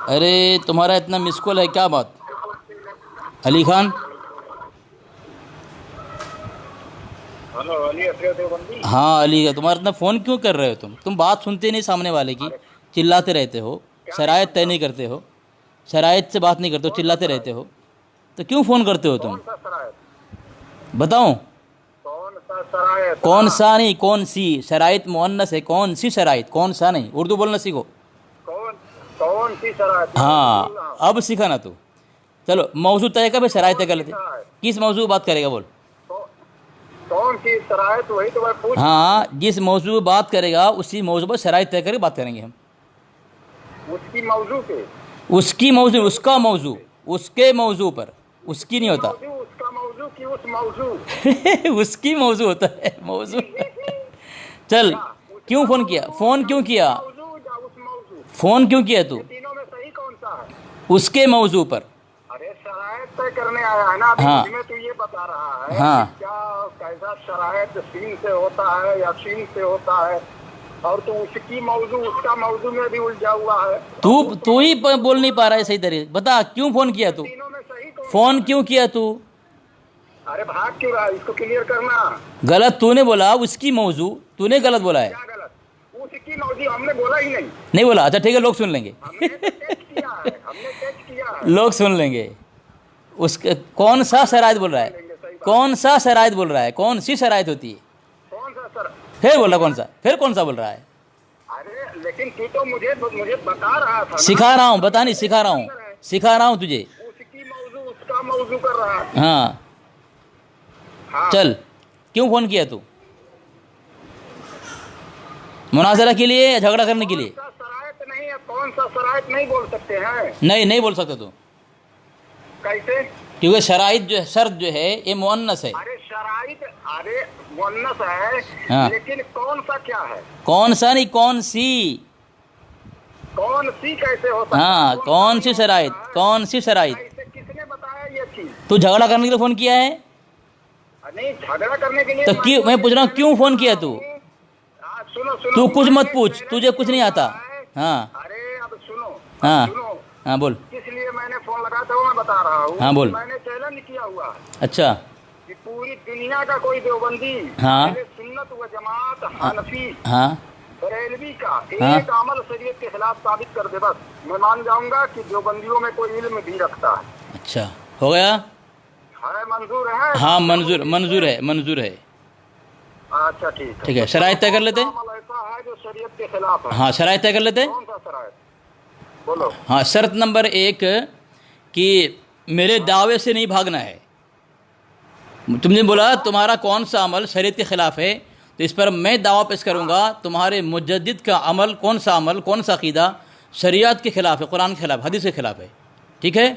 ارے تمہارا اتنا مس کال ہے کیا بات؟ علی خان ہاں علی کا تمہارا اتنا فون کیوں کر رہے ہو تم بات سنتے نہیں سامنے والے کی، چلاتے رہتے ہو، شرائط طے نہیں کرتے ہو، شرائط سے بات نہیں کرتے ہو، چلاتے رہتے ہو، تو کیوں فون کرتے ہو تم؟ بتاؤں کون سا نہیں کون سی شرائط مؤنث ہے، کون سی شرائط، کون سا نہیں، اردو بولنا سیکھو۔ کون سی شرائط؟ ہاں اب سیکھا نا تو، چلو موضوع طے کر، شرائط طے کر لیتے، کس موضوع بات کرے گا بول؟ کون سی شرائط وہی تو میں پوچھ۔ ہاں جس موضوع بات کرے گا اسی موضوع پر شرائط طے کر کے بات کریں گے ہم۔ اس کی موضوع پہ، اس کی موضوع، اس کا موضوع، اس کے موضوع پر، اس کی نہیں ہوتا اس کا موضوع کی اس موضوع اس کی موضوع ہوتا ہے موضوع چل کیوں فون کیا، فون کیوں کیا، موضوع یا اس موضوع، فون کیوں کیا تو؟ تینوں میں صحیح کون سا ہے؟ اس کے موضوع پر۔ ارے شرائط طے کرنے آیا ہے نا ابھی، ہاں مجھ میں تو یہ بتا رہا ہے ہاں کہ کیا کیسا شرائط سین سے ہوتا ہے یا سین سے ہوتا ہے، اور تو اس کی موضوع اس کا موضوع میں بھی الجھا ہوا ہے۔ تو ہی بول نہیں پا رہا ہے صحیح طریقے، بتا کیوں فون کیا تو، تینوں میں صحیح کون؟ فون کیوں کیا تو؟ ارے بھاگ کیوں رہا ہے؟ اس کو کلیئر کرنا۔ غلط تو نے بولا، اس کی موضوع تو نے غلط بولا ہے۔ کیا غلط؟ اس کی موضوع ہم نے بولا ہی نہیں، نہیں بولا؟ اچھا ٹھیک ہے، لوگ سن لیں گے ہم نے تو ٹیسٹ کیا ہے، ہم نے ٹیسٹ کیا ہے۔ لوگ سن لیں گے اس کون سا شرائط بول رہا ہے، کون سا شرائط بول رہا ہے، کون سی شرائط ہوتی ہے؟ کون سا سر؟ پھر بول رہا کون سا، پھر کون سا بول رہا ہے؟ ارے لیکن تو تو مجھے بتا رہا تھا نا۔ سکھا رہا ہوں، بتا نہیں سکھا رہا ہوں، سکھا رہا ہوں تجھے۔ اس کی موضوع اس کا موضوع کر رہا ہے۔ ہاں ہاں چل کیوں فون کیا تو؟ مناظرہ کے لیے یا جھگڑا کرنے کے لیے؟ کون سا شرائط نہیں ہے، کون سا شرائط نہیں بول سکتے ہیں؟ نہیں بول سکتا تو، کیسے؟ کیونکہ شرائط جو ہے، شرط جو ہے یہ مؤنث ہے۔ ارے شرائط، ارے مؤنث ہے ہاں لیکن کون سا کیا ہے؟ کون سا نہیں کون سی، کون سی کیسے ہو سکتا ہے؟ ہاں کون سی شرائط، کون سی شرائط؟ کیسے، کس نے بتایا یہ چیز؟ تو جھگڑا کرنے کے لیے فون کیا ہے؟ نہیں جھگڑا کرنے کے لیے تو کیوں، میں پوچھ رہا ہوں کیوں فون کیا تو؟ سنو سنو، تو کچھ میں مت نے پوچھ، چیلنج تجھے کچھ نہیں کیا آتا۔ ہے۔ ہاں ارے اب سنو، ہاں سنو، ہاں بول، کس لیے میں نے فون لگایا تھا وہ میں بتا رہا ہوں۔ ہاں بول۔ میں نے چیلنج کیا ہوا ہے اچھا کہ پوری دنیا کا کوئی دیوبندی، ہاں اہل سنت و جماعت، حنفی، ہاں بریلوی کا ہاں ایک عمل شریعت کے خلاف ثابت کر دے، بس میں مان جاؤں گا کہ دیوبندیوں میں کوئی علم بھی رکھتا ہے۔ اچھا ہو گیا، ہے منظور ہے؟ ہاں منظور ہے، منظور ہے۔ اچھا ٹھیک ہے، ٹھیک ہے، شرائط طے کر لیتے، عمل ایسا ہے جو شریعت کے خلاف ہے۔ ہاں شرائط طے کر لیتے۔ کون سا شرائط؟ بولو۔ ہاں شرط نمبر 1 کہ میرے دعوے سے نہیں بھاگنا ہے۔ تم نے بولا تمہارا کون سا عمل شریعت کے خلاف ہے، تو اس پر میں دعویٰ پیش کروں گا تمہارے مجدد کا عمل، کون سا عمل، کون سا عقیدہ شریعت کے خلاف ہے، قرآن کے خلاف، حدیث کے خلاف ہے، ٹھیک ہے؟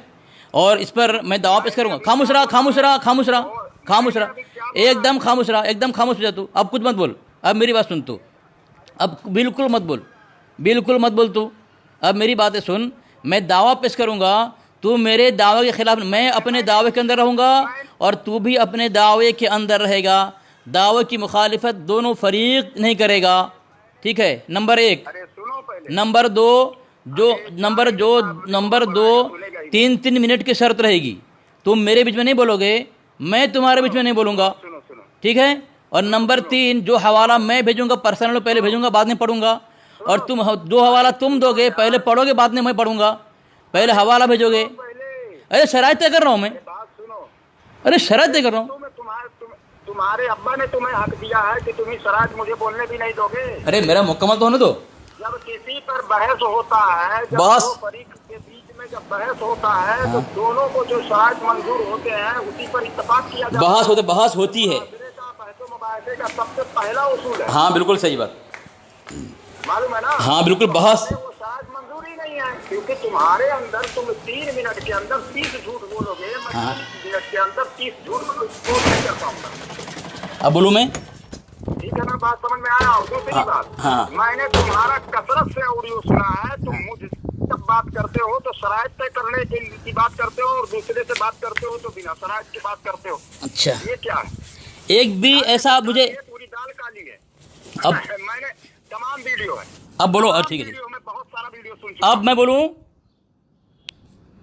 اور اس پر میں دعویٰ پیش کروں گا۔ خاموش رہا، خاموش رہا، خاموش رہا، خاموش رہا، ایک دم خاموش رہا، ایک دم خاموش ہو جا تو، اب کچھ مت بول، اب میری بات سن تو، اب بالکل مت بول، بالکل مت بول تو، اب میری باتیں سن۔ میں دعویٰ پیش کروں گا، تو میرے دعوے کے خلاف، میں اپنے دعوے کے اندر رہوں گا اور تو بھی اپنے دعوے کے اندر رہے گا، دعوے کی مخالفت دونوں فریق نہیں کرے گا، ٹھیک ہے؟ نمبر 1۔ ارے سنو پہلے، نمبر 2 نمبر 2 3 منٹ کی شرط رہے گی، تم میرے بیچ میں نہیں بولو گے، میں تمہارے بیچ میں نہیں بولوں گا، سنو سنو، ٹھیک ہے؟ اور نمبر 3 جو حوالہ میں بھیجوں گا پرسنل، پہلے بھیجوں گا بعد میں پڑھوں گا، اور تم جو حوالہ تم دو گے پہلے پڑھو گے بعد میں میں پڑھوں گا، پہلے حوالہ بھیجو گے۔ پہلے ارے شرائط طے کر رہا ہوں میں، بات سنو۔ ارے شرائط طے کر رہا ہوں۔ تمہارے ابا نے تمہیں حق دیا ہے کہ تمہیں شرائط مجھے بولنے بھی نہیں دو گے۔ ارے میرا مکمل تو ہونے دو۔ جب کسی پر بحث ہوتا ہے، جب بحث، دو فریق کے بیچ میں جب بحث ہوتا ہے تو دونوں کو جو شرائط منظور ہوتے ہیں اسی پر اتفاق کیا جاتا ہے۔ بحث ہوتی ہے، معاشرے کا بحث و مباحثے کا سب سے پہلا اصول ہے، ہاں بالکل صحیح بات، معلوم ہے نا؟ ہاں بالکل بحث، وہ شرائط منظور ہی نہیں ہے، کیونکہ تمہارے اندر تم 3 منٹ کے اندر 30 جھوٹ بولو گے، میں 30 منٹ کے اندر 30 جھوٹ بول نہیں کر پاؤں گا۔ اب بولوں میں؟ ٹھیک ہے نا، بات سمجھ میں آیا؟ اور دوسری بات، ہاں میں نے تمہارا کثرت سے آڈیو سنا ہے، تم مجھ سے جب بات کرتے ہو تو شرائط طے کرنے کی بات کرتے ہو، اور دوسرے سے بات کرتے ہو تو بنا شرائط کی بات کرتے ہو۔ اچھا یہ کیا ہے؟ ایک بھی ایسا مجھے، یہ پوری دال کالی ہے۔ اب میں نے تمام ویڈیو ہے، اب بولو، ٹھیک ہے، ویڈیو میں بہت سارا ویڈیو سن چکا اب میں بولوں؟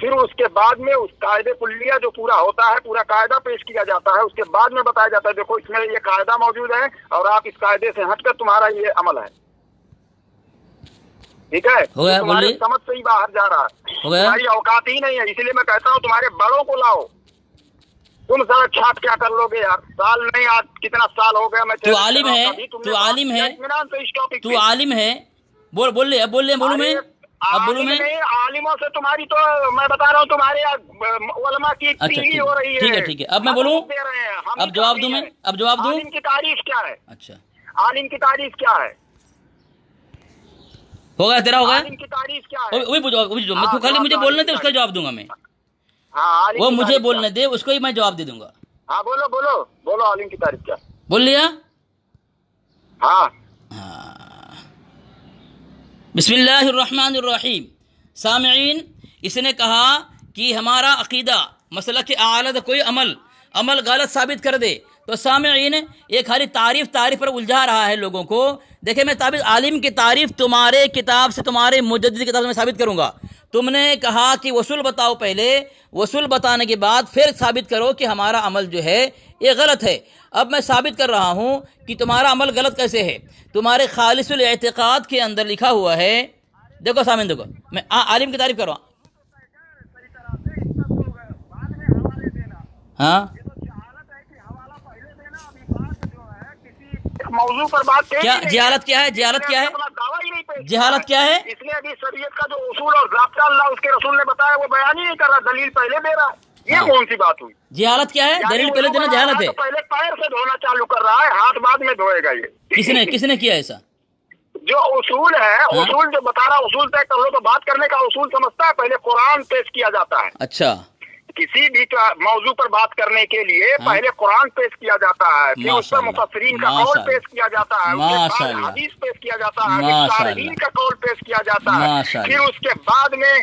پھر اس کے بعد میں اس قاعدے کلیہ جو پورا ہوتا ہے، پورا قاعدہ پیش کیا جاتا ہے، اس کے بعد میں بتایا جاتا ہے دیکھو اس میں یہ قاعدہ موجود ہے اور آپ اس قاعدے سے ہٹ کر تمہارا یہ عمل ہے، ٹھیک ہے؟ ہو گیا، تمہاری بولیے۔ سمجھ سے ہی باہر جا رہا ہے، ہو گیا؟ تمہاری اوقات ہی نہیں ہے، اسی لیے میں کہتا ہوں تمہارے بڑوں کو لاؤ، تم سارا چھاٹ کیا کر لو گے یار، سال نہیں آج کتنا سال ہو گیا میں تو عالم ہے، تو عالم ہے، اطمینان سے اس ٹاپک تو عالم ہے، بول لے، اب بولوں میں، اب بولوں میں؟ نہیں، عالموں سے تمہاری تو میں بتا رہا ہوں تمہارے علماء کی اچھا پیلی ہو رہی ہے، ٹھیک ہے، اب میں بولوں، دے رہے ہیں، ہم اب جواب دوں میں، اب جواب دوں؟ عالم کی تعریف کیا ہے؟ اچھا، عالم کی تعریف کیا ہے؟ ہو گیا تیرا، ہو گیا؟ عالم کی تعریف کیا ہے؟ وہی خالی مجھے بولنے دے، اس کا جواب دوں گا میں، ہاں عالم وہ کی مجھے تعریف بولنے کیا ہے؟ دے، اس کو ہی میں جواب دے دوں گا۔ ہاں بولو عالم کی تعریف کیا ہے؟ بول لیا؟ ہاں بسم اللہ الرحمن الرحیم۔ سامعین، اس نے کہا کہ ہمارا عقیدہ مسئلہ کہ اعلیٰ کوئی عمل غلط ثابت کر دے، تو سامعین یہ خالی تعریف پر الجھا رہا ہے لوگوں کو۔ دیکھیں میں عالم کی تعریف تمہارے کتاب سے، تمہارے مجدد کتاب سے میں ثابت کروں گا۔ تم نے کہا کہ وصول بتاؤ، پہلے وصول بتانے کے بعد پھر ثابت کرو کہ ہمارا عمل جو ہے یہ غلط ہے۔ اب میں ثابت کر رہا ہوں کہ تمہارا عمل غلط کیسے ہے۔ تمہارے خالص الاعتقاد کے اندر لکھا ہوا ہے، دیکھو سامعین دیکھو، میں عالم کی تعریف کر رہا ہوں۔ ہاں موضوع پر بات کیا جہالت کیا ہے؟ جہالت کیا ہے؟ جہالت کیا ہے؟ اس نے ابھی شریعت کا جو اصول اور ضابطہ اللہ اس کے رسول نے بتایا وہ بیان ہی نہیں کر رہا، دلیل پہلے دے رہا ہے، یہ کون سی بات ہوئی؟ جہالت کیا ہے؟ دلیل پہلے دینا جہالت ہے؟ پہلے پیر سے دھونا چالو کر رہا ہے، ہاتھ بعد میں دھوئے گا۔ یہ کس نے کیا ایسا؟ جو اصول ہے، اصول جو بتا رہا، اصول طے کر لو تو بات کرنے کا اصول سمجھتا ہے، پہلے قرآن پیش کیا جاتا ہے۔ اچھا، کسی بھی موضوع پر بات کرنے کے لیے پہلے قرآن پیش کیا جاتا ہے، پھر اس پر مفسرین کا قول پیش کیا جاتا ہے، اس کے بعد حدیث پیش کیا جاتا ہے، پھر تابعین کا قول پیش کیا جاتا ہے، پھر اس کے بعد میں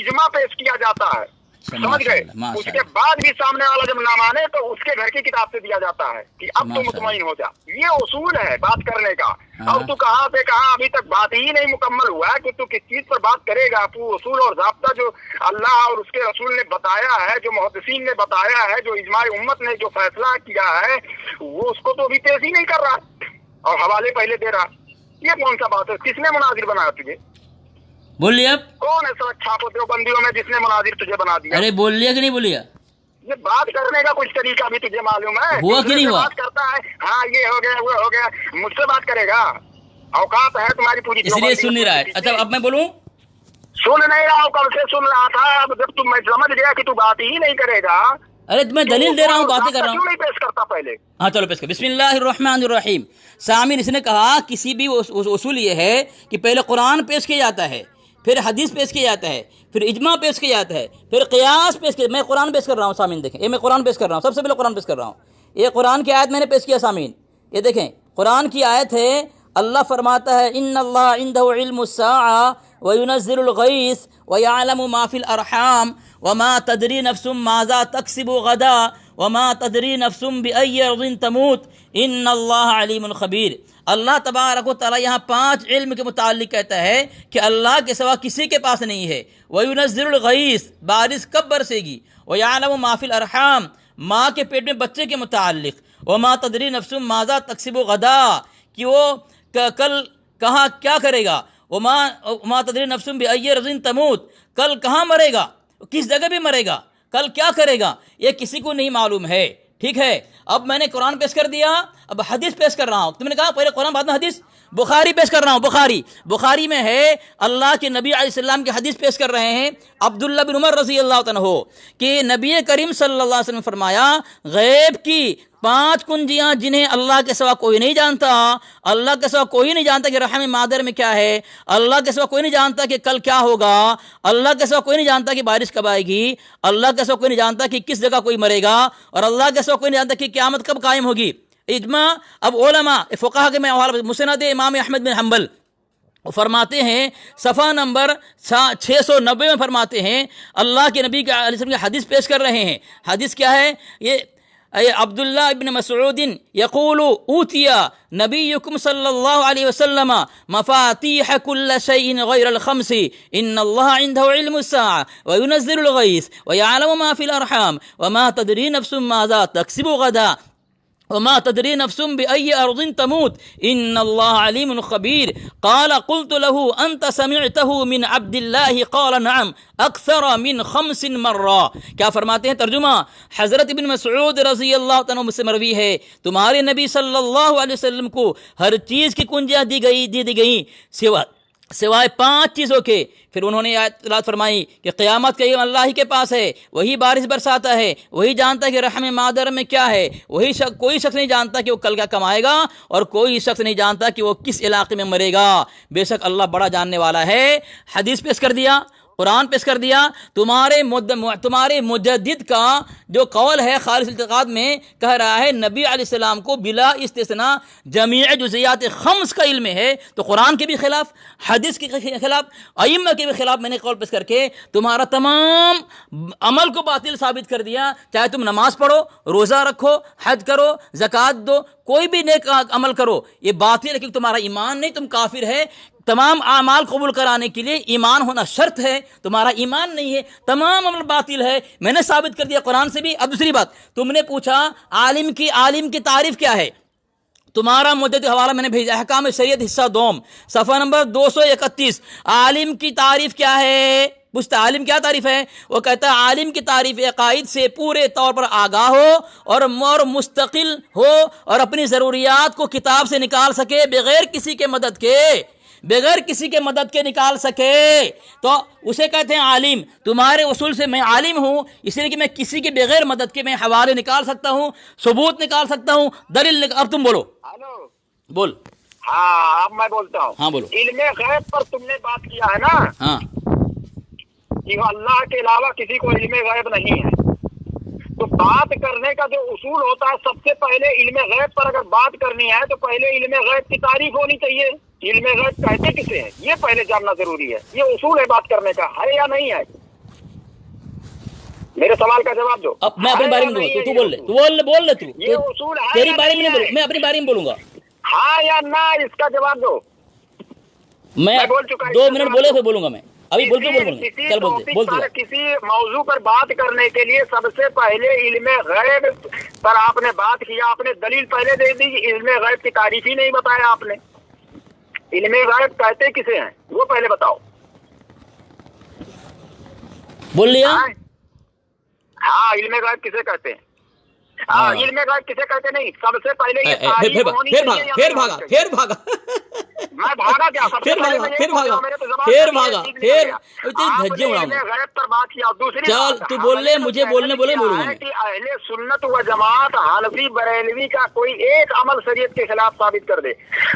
اجماع پیش کیا جاتا ہے، سمجھ گئے؟ اس کے بعد بھی سامنے والا جب نہ مانے تو اس کے گھر کی کتاب سے دیا جاتا ہے کہ اب تو مطمئن ہو جا۔ یہ اصول ہے بات کرنے کا۔ اب تو کہاں سے کہاں ابھی تک بات ہی نہیں مکمل ہوا ہے کہ تو کس چیز پر بات کرے گا۔ تو اصول اور ضابطہ جو اللہ اور اس کے رسول نے بتایا ہے، جو محدثین نے بتایا ہے، جو اجماع امت نے جو فیصلہ کیا ہے، وہ اس کو تو ابھی پیش ہی نہیں کر رہا اور حوالے پہلے دے رہا۔ یہ کون سا بات ہے؟ کس نے مناظر بنایا تجھے؟ بولیے اب۔ کون ہے سب چھاپو دیوبندیوں میں جس نے مناظر تجھے بنا دیا؟ ارے بول لیا کہ نہیں بولیا؟ یہ بات کرنے کا کچھ طریقہ بھی تجھے معلوم ہے؟ ہوا کہ نہیں ہوا؟ بات کرتا ہے، ہاں یہ ہو گیا وہ ہو گیا، مجھ سے بات کرے گا؟ اوقات ہے تمہاری پوری؟ اس لیے سن نہیں رہا ہے۔ اچھا اب میں بولوں؟ سن نہیں رہا ہوں، کل سے سن رہا تھا، اب جب تم میں سمجھ گیا کہ تو بات ہی نہیں کرے گا۔ ارے میں دلیل دے رہا ہوں، باتیں کر رہا ہوں۔ کیوں نہیں پیش کرتا پہلے؟ ہاں چلو پیش کر۔ بسم اللہ الرحمن الرحیم۔ سامعین، اس نے کہا کسی بھی اصول یہ ہے کہ پہلے قرآن پیش کیا جاتا ہے، پھر حدیث پیش کیا جاتا ہے، پھر اجماع پیش کیا جاتا ہے، پھر قیاس پیش کیا۔ میں قرآن پیش کر رہا ہوں سامعین، دیکھیں یہ میں قرآن پیش کر رہا ہوں، سب سے پہلے قرآن پیش کر رہا ہوں۔ یہ قرآن کی آیت میں نے پیش کیا سامعین، یہ دیکھیں قرآن کی آیت ہے۔ اللہ فرماتا ہے ان اللہ عنده علم الساعة وينزل الغيث ويعلم ما في الارحام وما تدري نفس ماذا تكسب غدا وما تدري نفس بأي ارض تموت ان اللہ علیم خبیر۔ اللہ تبارک و تعالیٰ یہاں 5 علم کے متعلق کہتا ہے کہ اللہ کے سوا کسی کے پاس نہیں ہے۔ وَيُنَزِّلُ الْغَيْث، بارش کب برسے گی۔ وَيَعْلَمُ مَا فِي الْأَرْحَامِ، ماں کے پیٹ میں بچے کے متعلق۔ وَمَا تَدْرِي نَفْسٌ مَاذَا تَكْسِبُ غَدًا، کہ وہ کل کہاں کیا کرے گا۔ وَمَا تَدْرِي نَفْسٌ بِأَيِّ أَرْضٍ تَمُوتُ، کل کہاں مرے گا، کس جگہ بھی مرے گا، کل کیا کرے گا، یہ کسی کو نہیں معلوم ہے۔ ٹھیک ہے، اب میں نے قرآن پیش کر دیا، اب حدیث پیش کر رہا ہوں۔ تم نے کہا پہلے قرآن بعد میں حدیث، بخاری پیش کر رہا ہوں۔ بخاری میں ہے، اللہ کے نبی علیہ السلام کی حدیث پیش کر رہے ہیں، عبداللہ بن عمر رضی اللہ عنہ، کہ نبی کریم صلی اللہ علیہ وسلم فرمایا غیب کی 5 کنجیاں جنہیں اللہ کے سوا کوئی نہیں جانتا۔ اللہ کے سوا کوئی نہیں جانتا کہ رحم مادر میں کیا ہے، اللہ کے سوا کوئی نہیں جانتا کہ کل کیا ہوگا، اللہ کے سوا کوئی نہیں جانتا کہ بارش کب آئے گی، اللہ کے سوا کوئی نہیں جانتا کہ کس جگہ کوئی مرے گا، اور اللہ کے سوا کوئی نہیں جانتا کہ قیامت کب قائم ہوگی۔ اجماع۔ اب علماء فقہا کے میں مسند امام احمد بن حنبل فرماتے ہیں، صفحہ نمبر 690 میں فرماتے ہیں، اللہ کے نبی علیہ السلام کی حدیث پیش کر رہے ہیں۔ حدیث کیا ہے؟ یہ أي عبد الله بن مسعود يقول أوتي نبيكم صلى الله عليه وسلم مفاتيح كل شيء غير الخمس إن الله عنده علم الساعة وينزل الغيث ويعلم ما في الأرحام وما تدري نفس ماذا تكسب غدا وما تدري نفس بأي أرض تموت إن الله عليم خبير قال قلت له أنت سمعته من عبد الله قال نعم أكثر من 5 مرة. کیا فرماتے ہیں ترجمہ؟ حضرت ابن مسعود رضی اللہ عنہ سے مروی ہے تمہارے نبی صلی اللہ علیہ وسلم کو ہر چیز کی کنجیاں دی گئی سوائے 5 چیزوں کے. پھر انہوں نے آیات فرمائی کہ قیامت کا علم اللہ ہی کے پاس ہے، وہی بارش برساتا ہے، وہی جانتا ہے کہ رحم مادر میں کیا ہے، وہی کوئی شخص نہیں جانتا کہ وہ کل کیا کمائے گا، اور کوئی شخص نہیں جانتا کہ وہ کس علاقے میں مرے گا. بے شک اللہ بڑا جاننے والا ہے. حدیث پیش کر دیا، قرآن پیش کر دیا. تمہارے مجدد کا جو قول ہے خالص اعتقاد میں کہہ رہا ہے نبی علیہ السلام کو بلا استثناء جمیع جزیات 5 کا علم ہے، تو قرآن کے بھی خلاف، حدیث کے خلاف، ائمہ کے بھی خلاف میں نے قول پیش کر کے تمہارا تمام عمل کو باطل ثابت کر دیا. چاہے تم نماز پڑھو، روزہ رکھو، حج کرو، زکوٰۃ دو، کوئی بھی نیک عمل کرو، یہ باطل ہے کیونکہ تمہارا ایمان نہیں، تم کافر ہے. تمام اعمال قبول کرانے کے لیے ایمان ہونا شرط ہے، تمہارا ایمان نہیں ہے، تمام عمل باطل ہے. میں نے ثابت کر دیا قرآن سے بھی. اب دوسری بات، تم نے پوچھا عالم کی تعریف کیا ہے. تمہارا مدت حوالہ میں نے بھیجا، احکام شریعت حصہ 2 صفحہ نمبر 231. عالم کی تعریف کیا ہے؟ پوچھتا عالم کیا تعریف ہے؟ وہ کہتا ہے عالم کی تعریف عقائد سے پورے طور پر آگاہ ہو اور مستقل ہو اور اپنی ضروریات کو کتاب سے نکال سکے بغیر کسی کے مدد کے نکال سکے، تو اسے کہتے ہیں عالم. تمہارے اصول سے میں عالم ہوں اس لیے کہ میں کسی کے بغیر مدد کے میں حوالے نکال سکتا ہوں، ثبوت نکال سکتا ہوں، دلیل اب تم بولو. ہلو بول. ہاں اب میں بولتا ہوں. ہاں بولو. علم غیب پر تم نے بات کیا ہے نا، ہاں کہ اللہ کے علاوہ کسی کو علم غیب نہیں ہے. تو بات کرنے کا جو اصول ہوتا ہے، سب سے پہلے علم غیب پر اگر بات کرنی ہے تو پہلے علم غیب کی تعریف ہونی چاہیے. علم غیب کہتے کسے ہیں یہ پہلے جاننا ضروری ہے. یہ اصول ہے بات کرنے کا، ہے یا نہیں ہے؟ میرے سوال کا جواب دو. اب میں اپنی بارے میں بولوں، تو بول لے. یہ اصول ہے، تیری بارے میں نہیں بولوں، میں اپنی بارے میں بولوں گا. ہاں یا نہ اس کا جواب دو. میں بول چکا، 2 منٹ بولے پھر بولوں گا. میں ابھی چل بولتے. کسی موضوع پر بات کرنے کے لیے سب سے پہلے علم غیب پر آپ نے بات کیا، آپ نے دلیل پہلے دے دی. علم غیب کی تعریف ہی نہیں بتایا آپ نے. علم غیب کہتے کسے ہیں وہ پہلے بتاؤ. بول لیا. ہاں علم غیب کسے کہتے ہیں؟ ہاں علم غیب کسے کہتے نہیں. سب سے پہلے یہ تعریف ہونی چاہیے. پھر بھاگا میں بھاگا کیا؟ پھر بھاگا علم غیب پر بات کیا. دوسری چل تو بول لے، مجھے بولنے بولے بولوں گا. کہ اہل سنت و جماعت حنفی بریلوی کا کوئی ایک عمل شریعت کے خلاف ثابت کر دے.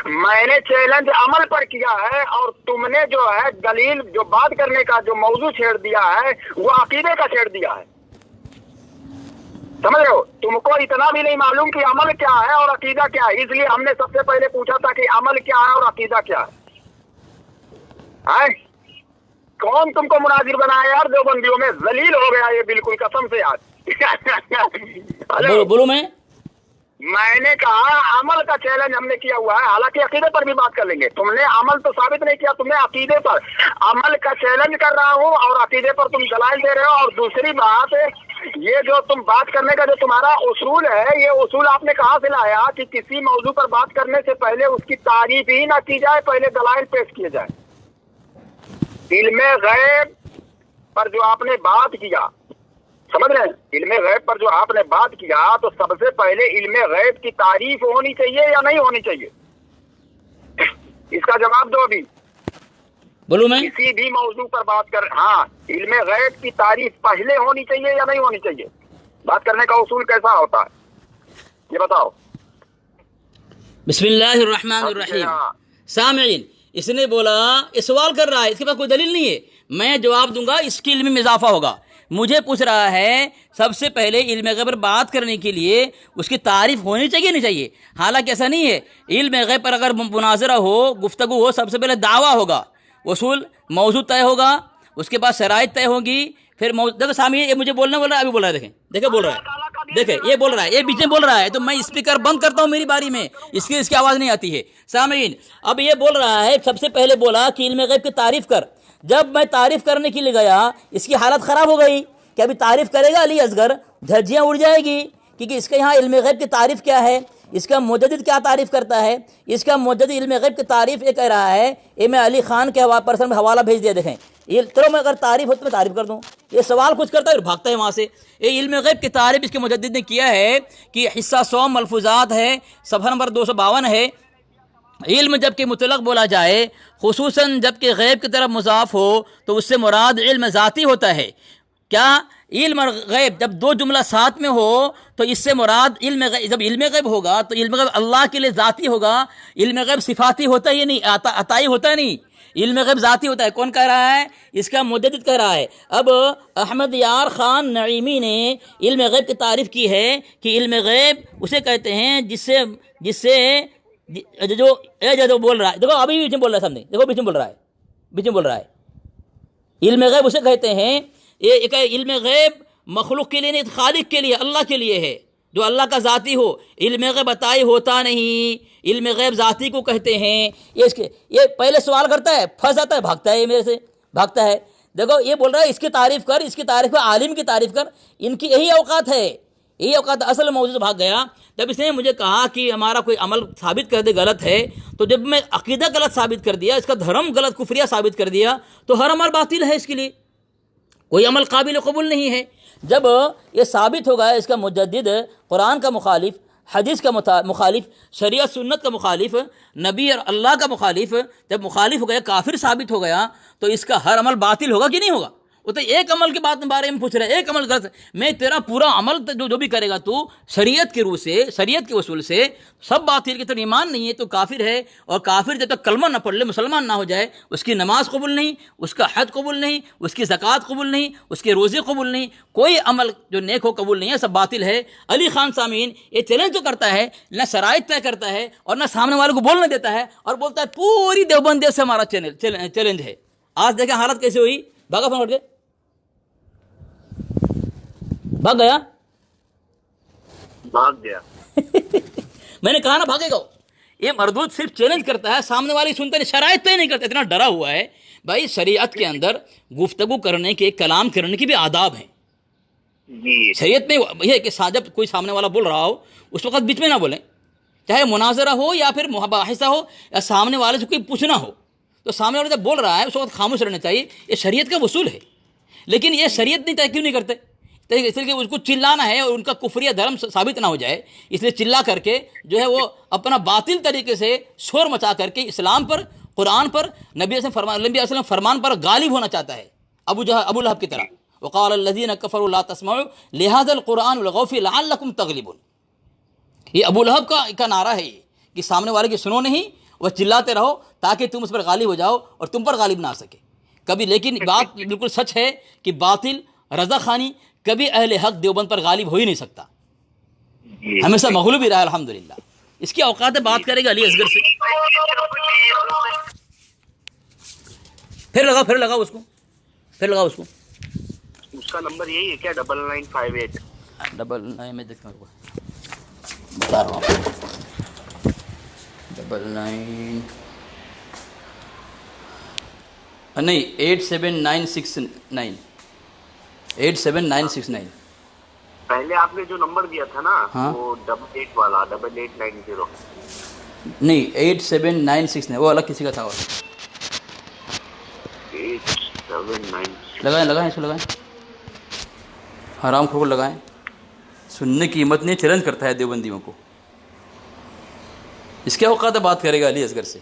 میں نے چیلنج عمل پر کیا ہے اور تم نے جو ہے دلیل جو بات کرنے کا جو موضوع چھیڑ دیا ہے وہ عقیدے کا چھیڑ دیا ہے. سمجھ رہے ہو؟ تم کو اتنا بھی نہیں معلوم کہ عمل کیا ہے اور عقیدہ کیا ہے، اس لیے ہم نے سب سے پہلے پوچھا تھا کہ عمل کیا ہے اور عقیدہ کیا ہے. کون تم کو مناظر بنایا یار؟ دیوبندیوں میں ذلیل ہو گیا یہ بالکل قسم سے یار. بولو. میں نے کہا عمل کا چیلنج ہم نے کیا ہوا ہے، حالانکہ عقیدے پر بھی بات کر لیں گے. تم نے عمل تو ثابت نہیں کیا، تم نے عقیدے پر. عمل کا چیلنج کر رہا ہوں اور عقیدے پر تم دلائل دے رہے ہو. اور دوسری بات یہ جو تم بات کرنے کا جو تمہارا اصول ہے، یہ اصول آپ نے کہاں سے لایا کہ کسی موضوع پر بات کرنے سے پہلے اس کی تعریف ہی نہ کی جائے، پہلے دلائل پیش کیے جائے. علم غیب پر جو آپ نے بات کیا، سمجھ رہے ہیں؟ علم غیب پر جو آپ نے بات کیا تو سب سے پہلے علم غیب کی تعریف ہونی چاہیے یا نہیں ہونی چاہیے؟ اس کا جواب دو. ابھی بولوں میں. کسی بھی موضوع پر بات کر، ہاں علم غیب کی تعریف پہلے ہونی چاہیے یا نہیں ہونی چاہیے؟ بات کرنے کا اصول کیسا ہوتا ہے یہ بتاؤ. بسم اللہ الرحمن الرحیم. سامعین، اس نے بولا یہ سوال کر رہا ہے، اس کے پاس کوئی دلیل نہیں ہے. میں جواب دوں گا، اس کے علم میں اضافہ ہوگا. مجھے پوچھ رہا ہے سب سے پہلے علم غیب پر بات کرنے کے لیے اس کی تعریف ہونی چاہیے نہیں چاہیے. حالانکہ ایسا نہیں ہے. علم غیب پر اگر مناظرہ ہو، گفتگو ہو، سب سے پہلے دعویٰ ہوگا، اصول موضوع طے ہوگا، اس کے بعد شرائط طے ہوگی، پھر دیکھو سامعین یہ مجھے بولنا بول رہا ہے، ابھی بول رہا ہے، دیکھیں بول رہا ہے، دیکھیں یہ بول رہا ہے، یہ بیچ میں بول رہا ہے، تو میں اسپیکر بند کرتا ہوں میری باری میں، اس کی آواز نہیں آتی ہے سامعین۔ اب یہ بول رہا ہے، سب سے پہلے بولا کہ علم غیب کی تعریف کر، جب میں تعریف کرنے کے لیے گیا اس کی حالت خراب ہو گئی کہ ابھی تعریف کرے گا علی اصغر، دھجیاں اڑ جائے گی، کیونکہ اس کے یہاں علم غیب کی تعریف کیا ہے، اس کا مجدد کیا تعریف کرتا ہے، اس کا مجدد علم غیب کی تعریف یہ کہہ رہا ہے، یہ میں علی خان کے پرسن میں حوالہ بھیج دیا، دیکھیں یہ چلو میں اگر تعریف ہو تو میں تعریف کر دوں، یہ سوال کچھ کرتا ہے پھر بھاگتا ہے وہاں سے۔ یہ علم غیب کی تعریف اس کے مجدد نے کیا ہے کہ حصہ 100 ملفوظات ہے، صفحہ نمبر 252 ہے۔ علم جب کہ مطلق بولا جائے، خصوصاً جب کہ غیب کی طرف مضاف ہو، تو اس سے مراد علم ذاتی ہوتا ہے۔ کیا علم اور غیب جب دو جملہ ساتھ میں ہو تو اس سے مراد علم غیب، جب علم غیب ہوگا تو علم غیب اللہ کے لیے ذاتی ہوگا، علم غیب صفاتی ہوتا ہے، یہ نہیں عطائی ہوتا ہے، نہیں، علم غیب ذاتی ہوتا ہے۔ کون کہہ رہا ہے؟ اس کا مجدد کہہ رہا ہے۔ اب احمد یار خان نعیمی نے علم غیب کی تعریف کی ہے کہ علم غیب اسے کہتے ہیں جس سے جو بول رہا ہے، دیکھو ابھی بیچ میں بول رہا ہے، سامنے دیکھو بیچ میں بول رہا ہے، علم غیب اسے کہتے ہیں، یہ علم غیب مخلوق کے لیے نہیں، خالق کے لیے، اللہ کے لیے ہے، جو اللہ کا ذاتی ہو۔ علم غیب عطائی ہوتا نہیں، علم غیب ذاتی کو کہتے ہیں۔ یہ پہلے سوال کرتا ہے، پھنس جاتا ہے، بھاگتا ہے، میرے سے بھاگتا ہے۔ دیکھو یہ بول رہا ہے اس کی تعریف کر، اس کی تعریف کر، عالم کی تعریف کر، ان کی یہی اوقات ہے، یہی اوقات۔ اصل موضوع سے بھاگ گیا جب اس نے مجھے کہا کہ ہمارا کوئی عمل ثابت کر دے غلط ہے، تو جب میں عقیدہ غلط ثابت کر دیا، اس کا دھرم غلط کفریہ ثابت کر دیا، تو ہر عمل باطل ہے، اس کے لیے کوئی عمل قابل قبول نہیں ہے۔ جب یہ ثابت ہوگا اس کا مجدد قرآن کا مخالف، حدیث کا مخالف، شریعت سنت کا مخالف، نبی اور اللہ کا مخالف، جب مخالف ہو گیا، کافر ثابت ہو گیا، تو اس کا ہر عمل باطل ہوگا کہ نہیں ہوگا؟ وہ تو ایک عمل کے بارے میں پوچھ رہا ہے، ایک عمل غلط ہے، میں تیرا پورا عمل جو بھی کرے گا تو شریعت کے روح سے، شریعت کے اصول سے سب باطل کی طرح ایمان نہیں ہے تو کافر ہے، اور کافر جب تک کلمہ نہ پڑھ لے، مسلمان نہ ہو جائے، اس کی نماز قبول نہیں، اس کا حج قبول نہیں، اس کی زکوٰۃ قبول نہیں، اس کے روزے قبول نہیں، کوئی عمل جو نیک ہو قبول نہیں ہے، سب باطل ہے۔ علی خان سامعین یہ چیلنج تو کرتا ہے، نہ شرائط طے کرتا ہے اور نہ سامنے والے کو بولنے دیتا ہے، اور بولتا ہے پوری دیوبندیت سے ہمارا چیلنج ہے۔ آج دیکھیں حالت کیسے ہوئی، بھاگا فون کے بھاگ گیا میں نے کہا نا بھاگے گا۔ یہ مردود صرف چیلنج کرتا ہے، سامنے والی سنتا نہیں، شرائط طے نہیں کرتا، اتنا ڈرا ہوا ہے۔ بھائی شریعت کے اندر گفتگو کرنے کے، کلام کرنے کے بھی آداب ہیں شریعت میں، یہ کہ جب کوئی سامنے والا بول رہا ہو اس وقت بیچ میں نہ بولیں، چاہے مناظرہ ہو یا پھر مباحثہ ہو، یا سامنے والے سے کوئی پوچھنا ہو، تو سامنے والا جب بول رہا ہے اس وقت خاموش رہنا چاہیے، یہ شریعت کا اصول ہے۔ لیکن یہ شریعت نہیں طے کیوں نہیں کرتے؟ اس لیے کہ اس کو چلانا ہے اور ان کا کفریہ دھرم ثابت نہ ہو جائے، اس لیے چلا کر کے جو ہے وہ اپنا باطل طریقے سے شور مچا کر کے اسلام پر، قرآن پر، نبی علیہ وسلم فرمان پر غالب ہونا چاہتا ہے، ابو لہب کی طرح۔ وقال الذین کفروا لا تسمعوا لہذا القرآن والغوا فیہ لعلکم تغلبون، یہ ابو لہب کا نعرہ ہے، یہ کہ سامنے والے کی سنو نہیں، وہ چلاتے رہو تاکہ تم اس پر غالب ہو جاؤ اور تم پر غالب نہ آ سکے کبھی۔ لیکن بات بالکل سچ ہے کہ باطل، رضا خانی کبھی اہل حق دیوبند پر غالب ہو ہی نہیں سکتا، ہمیشہ مغلوب ہی رہا الحمدللہ۔ اس کی اوقات بات کرے گا علی اصغر سے، پھر لگاؤ اس کو، اس کا نمبر یہی ہے کیا؟ 9958 99 میں دیکھنا ہوگا، بتا رہا ہوں 99 نہیں 87969 87969۔ پہلے آپ نے جو نمبر دیا تھا نا وہ 88 والا 8890 نہیں 87969، وہ الگ کسی کا تھا۔ 879 لگائیں اس کو، لگائیں حرام خور کو لگائیں، سننے کی ہمت نہیں، چیلنج کرتا ہے دیوبندیوں کو۔ اس کے اوقات بات کرے گا علی اصغر سے